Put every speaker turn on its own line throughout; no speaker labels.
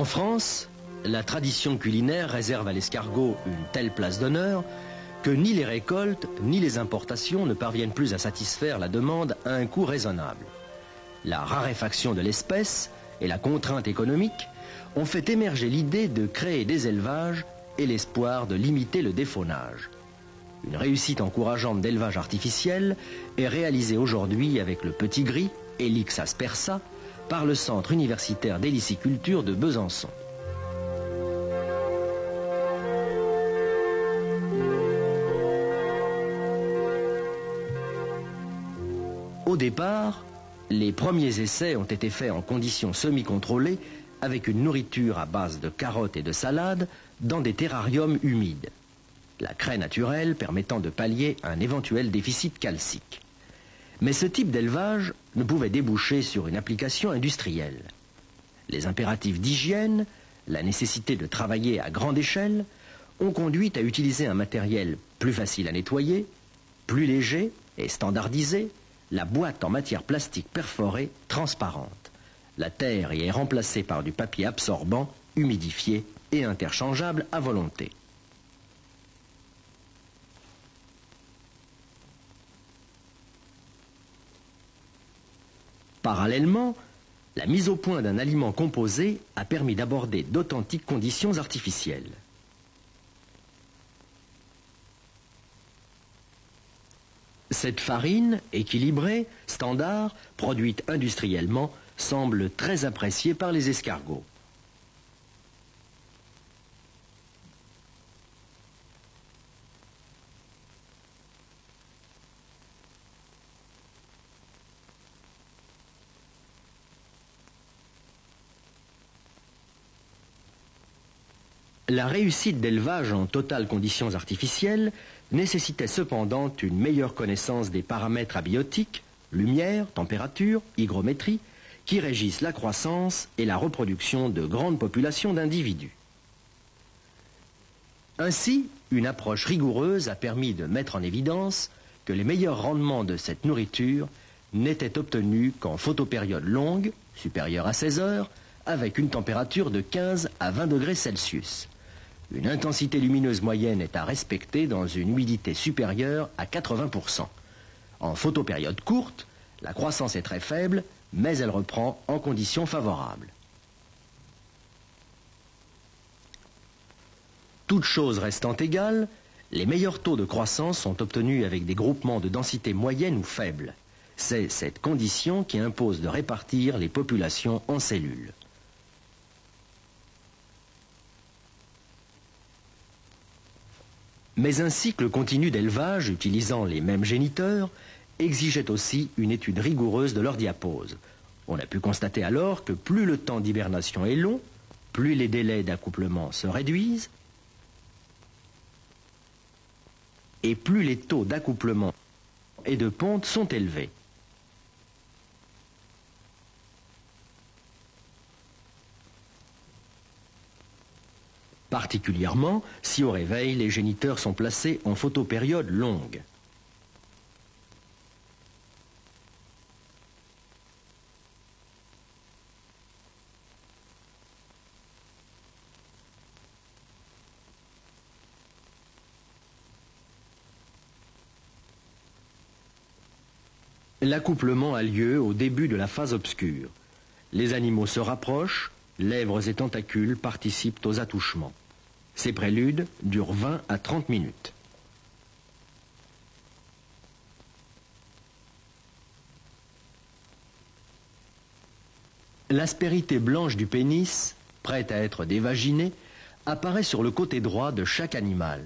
France, la tradition culinaire réserve à l'escargot une telle place d'honneur que ni les récoltes ni les importations ne parviennent plus à satisfaire la demande à un coût raisonnable. La raréfaction de l'espèce et la contrainte économique ont fait émerger l'idée de créer des élevages et l'espoir de limiter le défaunage. Une réussite encourageante d'élevage artificiel est réalisée aujourd'hui avec le petit gris, Helix aspersa, par le Centre universitaire d'héliciculture de Besançon. Au départ, les premiers essais ont été faits en conditions semi-contrôlées avec une nourriture à base de carottes et de salades dans des terrariums humides. La craie naturelle permettant de pallier un éventuel déficit calcique. Mais ce type d'élevage ne pouvait déboucher sur une application industrielle. Les impératifs d'hygiène, la nécessité de travailler à grande échelle, ont conduit à utiliser un matériel plus facile à nettoyer, plus léger et standardisé, la boîte en matière plastique perforée transparente. La terre y est remplacée par du papier absorbant, humidifié et interchangeable à volonté. Parallèlement, la mise au point d'un aliment composé a permis d'aborder d'authentiques conditions artificielles. Cette farine, équilibrée, standard, produite industriellement, semble très appréciée par les escargots. La réussite d'élevage en totales conditions artificielles nécessitait cependant une meilleure connaissance des paramètres abiotiques, lumière, température, hygrométrie, qui régissent la croissance et la reproduction de grandes populations d'individus. Ainsi, une approche rigoureuse a permis de mettre en évidence que les meilleurs rendements de cette nourriture n'étaient obtenus qu'en photopériode longue, supérieure à 16 heures, avec une température de 15 à 20 degrés Celsius. Une intensité lumineuse moyenne est à respecter dans une humidité supérieure à 80%. En photopériode courte, la croissance est très faible, mais elle reprend en conditions favorables. Toutes choses restant égales, les meilleurs taux de croissance sont obtenus avec des groupements de densité moyenne ou faible. C'est cette condition qui impose de répartir les populations en cellules. Mais un cycle continu d'élevage utilisant les mêmes géniteurs exigeait aussi une étude rigoureuse de leur diapause. On a pu constater alors que plus le temps d'hibernation est long, plus les délais d'accouplement se réduisent, et plus les taux d'accouplement et de ponte sont élevés. Particulièrement si au réveil, les géniteurs sont placés en photopériode longue. L'accouplement a lieu au début de la phase obscure. Les animaux se rapprochent, lèvres et tentacules participent aux attouchements. Ces préludes durent 20 à 30 minutes. L'aspérité blanche du pénis, prête à être dévaginée, apparaît sur le côté droit de chaque animal.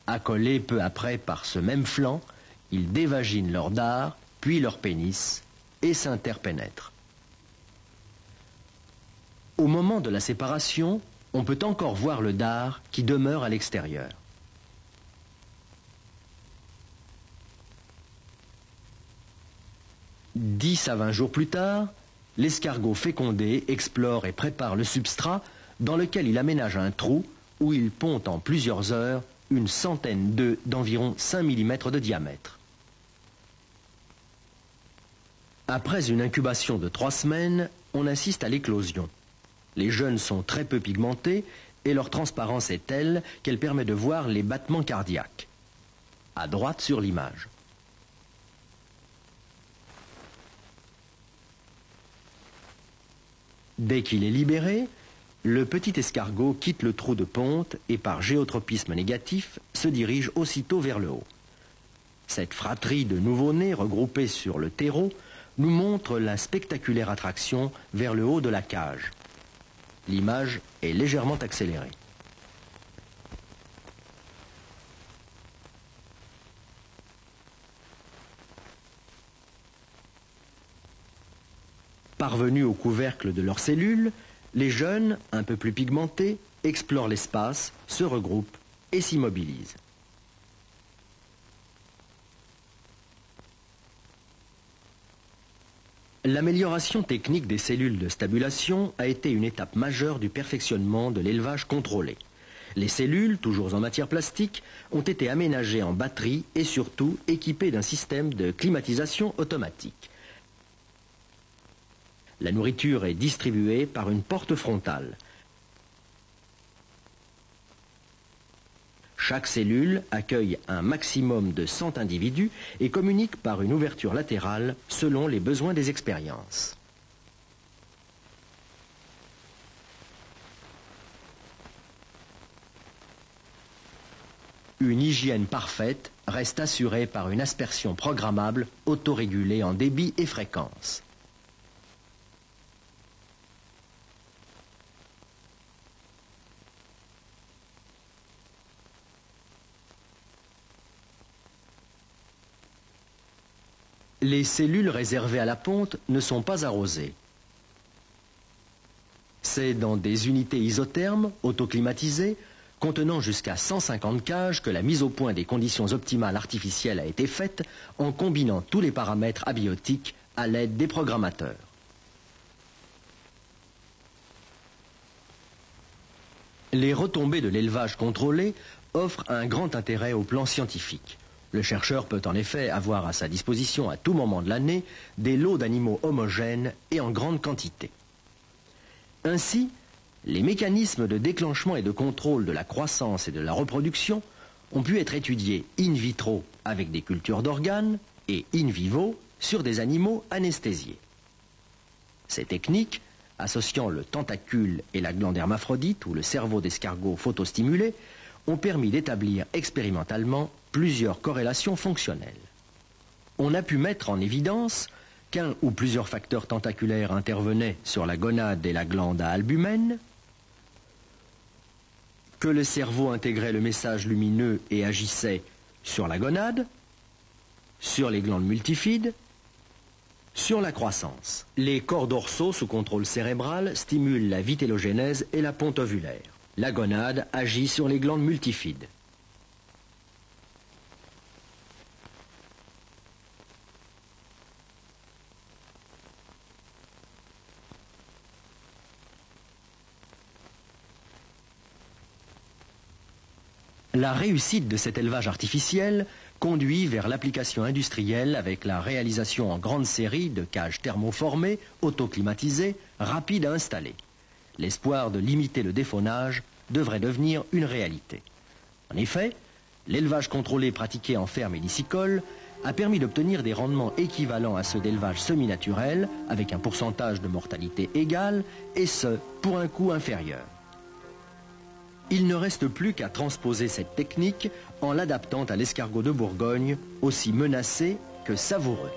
Accolés peu après par ce même flanc, ils dévaginent leur dard, puis leur pénis, et s'interpénètrent. Au moment de la séparation, on peut encore voir le dard qui demeure à l'extérieur. « 10 à 20 jours plus tard, l'escargot fécondé explore et prépare le substrat dans lequel il aménage un trou où il pond en plusieurs heures une centaine d'œufs d'environ 5 mm de diamètre. Après une incubation de 3 semaines, on assiste à l'éclosion. Les jeunes sont très peu pigmentés et leur transparence est telle qu'elle permet de voir les battements cardiaques. À droite sur l'image. Dès qu'il est libéré, le petit escargot quitte le trou de ponte et par géotropisme négatif se dirige aussitôt vers le haut. Cette fratrie de nouveau-nés regroupés sur le terreau nous montre la spectaculaire attraction vers le haut de la cage. L'image est légèrement accélérée. Parvenus au couvercle de leurs cellules, les jeunes, un peu plus pigmentés, explorent l'espace, se regroupent et s'immobilisent. L'amélioration technique des cellules de stabulation a été une étape majeure du perfectionnement de l'élevage contrôlé. Les cellules, toujours en matière plastique, ont été aménagées en batterie et surtout équipées d'un système de climatisation automatique. La nourriture est distribuée par une porte frontale. Chaque cellule accueille un maximum de 100 individus et communique par une ouverture latérale selon les besoins des expériences. Une hygiène parfaite reste assurée par une aspersion programmable autorégulée en débit et fréquence. Les cellules réservées à la ponte ne sont pas arrosées. C'est dans des unités isothermes, autoclimatisées, contenant jusqu'à 150 cages que la mise au point des conditions optimales artificielles a été faite en combinant tous les paramètres abiotiques à l'aide des programmateurs. Les retombées de l'élevage contrôlé offrent un grand intérêt au plan scientifique. Le chercheur peut en effet avoir à sa disposition à tout moment de l'année des lots d'animaux homogènes et en grande quantité. Ainsi, les mécanismes de déclenchement et de contrôle de la croissance et de la reproduction ont pu être étudiés in vitro avec des cultures d'organes et in vivo sur des animaux anesthésiés. Ces techniques, associant le tentacule et la glande hermaphrodite ou le cerveau d'escargot photostimulé, ont permis d'établir expérimentalement plusieurs corrélations fonctionnelles. On a pu mettre en évidence qu'un ou plusieurs facteurs tentaculaires intervenaient sur la gonade et la glande à albumène, que le cerveau intégrait le message lumineux et agissait sur la gonade, sur les glandes multifides, sur la croissance. Les corps dorsaux sous contrôle cérébral stimulent la vitellogénèse et la ponte ovulaire. La gonade agit sur les glandes multifides. La réussite de cet élevage artificiel conduit vers l'application industrielle avec la réalisation en grande série de cages thermoformées, autoclimatisées, rapides à installer. L'espoir de limiter le défaunage devrait devenir une réalité. En effet, l'élevage contrôlé pratiqué en ferme hélicicole a permis d'obtenir des rendements équivalents à ceux d'élevage semi-naturel, avec un pourcentage de mortalité égal, et ce, pour un coût inférieur. Il ne reste plus qu'à transposer cette technique en l'adaptant à l'escargot de Bourgogne, aussi menacé que savoureux.